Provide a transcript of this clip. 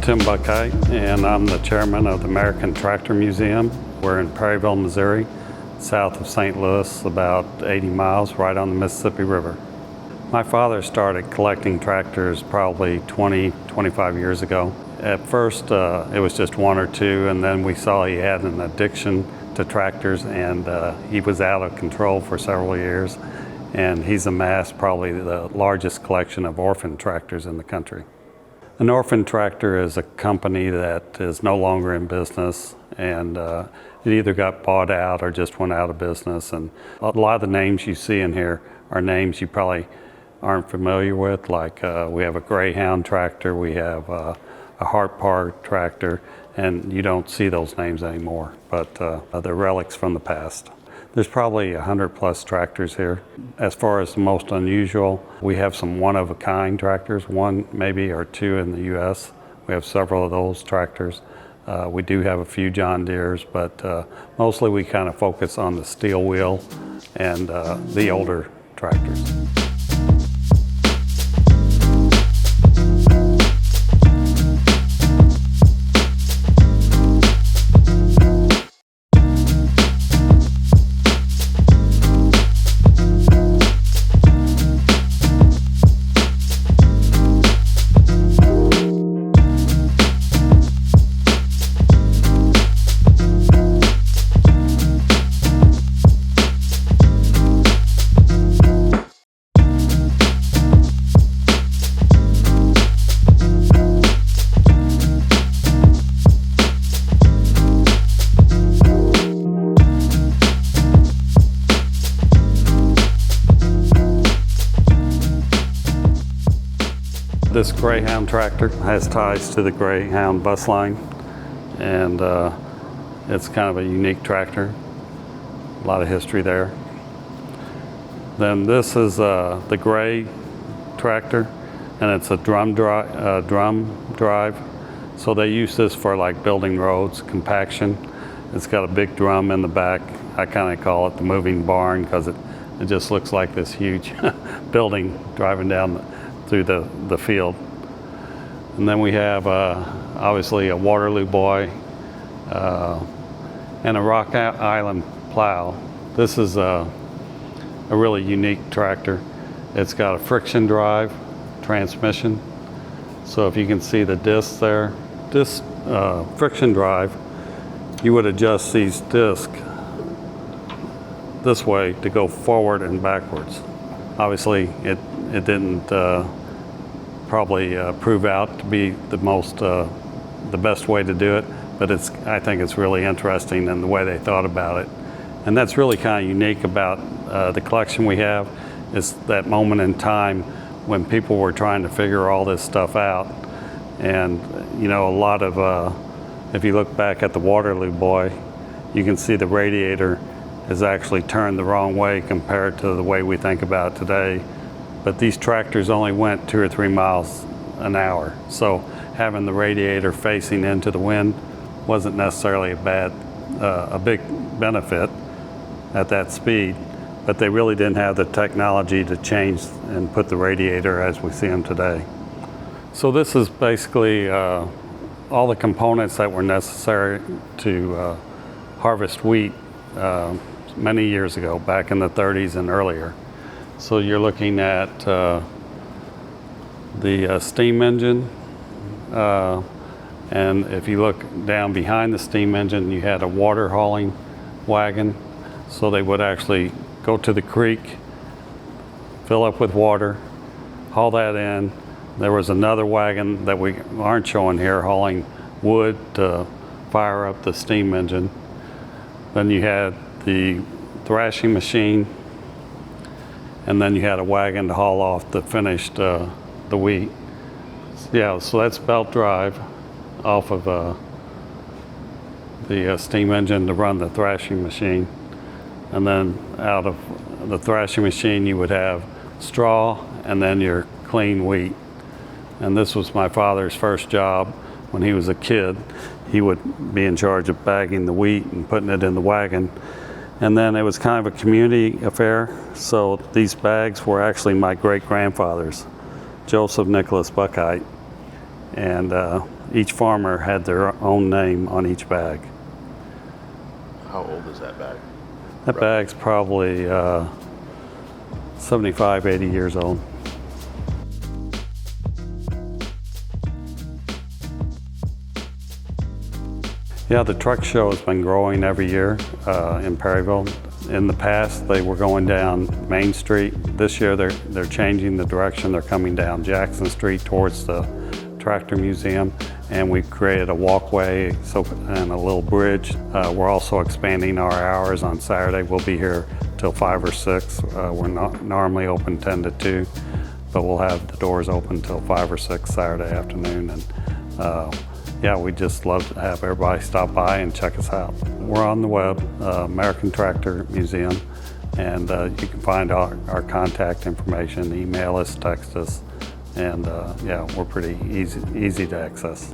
Tim Buchheit, and I'm the chairman of the American Tractor Museum. We're in Perryville, Missouri, south of St. Louis, about 80 miles, right on the Mississippi River. My father started collecting tractors probably 25 years ago. At first, it was just one or two, and then we saw he had an addiction to tractors, and he was out of control for several years. And he's amassed probably the largest collection of orphan tractors in the country. An orphan tractor is a company that is no longer in business, and it either got bought out or just went out of business. And a lot of the names you see in here are names you probably aren't familiar with, like we have a Greyhound tractor, we have a Hart Park tractor, and you don't see those names anymore, but they're relics from the past. There's probably 100 plus tractors here. As far as the most unusual, we have some one-of-a-kind tractors, one maybe or two in the US. We have several of those tractors. We do have a few John Deeres, but mostly we kind of focus on the steel wheel and the older tractors. This Greyhound tractor has ties to the Greyhound bus line, and it's kind of a unique tractor. A lot of history there. Then this is the gray tractor, and it's a drum drive. So they use this for like building roads, compaction. It's got a big drum in the back. I kind of call it the moving barn because it just looks like this huge building driving down through the field. And then we have obviously a Waterloo boy and a Rock Island plow. This is a really unique tractor. It's got a friction drive transmission. So if you can see the discs there, this friction drive, you would adjust these discs this way to go forward and backwards. Obviously it didn't probably prove out to be the best way to do it, but I think it's really interesting in the way they thought about it. And that's really kind of unique about the collection we have, is that moment in time when people were trying to figure all this stuff out. And you know, a lot of, if you look back at the Waterloo boy, you can see the radiator is actually turned the wrong way compared to the way we think about it today. But these tractors only went 2 or 3 miles an hour. So having the radiator facing into the wind wasn't necessarily a big benefit at that speed, but they really didn't have the technology to change and put the radiator as we see them today. So this is basically all the components that were necessary to harvest wheat many years ago, back in the 30s and earlier. So you're looking at the steam engine, and if you look down behind the steam engine, you had a water hauling wagon. So they would actually go to the creek, fill up with water, haul that in. There was another wagon that we aren't showing here hauling wood to fire up the steam engine. Then you had the thrashing machine, and then you had a wagon to haul off the finished the wheat. Yeah, so that's belt drive off of the steam engine to run the thrashing machine. And then out of the thrashing machine you would have straw and then your clean wheat. And this was my father's first job when he was a kid. He would be in charge of bagging the wheat and putting it in the wagon. And then it was kind of a community affair. So these bags were actually my great-grandfather's, Joseph Nicholas Buchheit. and each farmer had their own name on each bag. How old is that bag? That bag's probably 75, 80 years old. Yeah, the truck show has been growing every year in Perryville. In the past, they were going down Main Street. This year, they're changing the direction. They're coming down Jackson Street towards the Tractor Museum, and we've created a walkway and a little bridge. We're also expanding our hours on Saturday. We'll be here till 5 or 6. We're not normally open 10 to 2, but we'll have the doors open till 5 or 6 Saturday afternoon. And yeah, we just love to have everybody stop by and check us out. We're on the web, American Tractor Museum, and you can find our contact information, email us, text us, and yeah, we're pretty easy to access.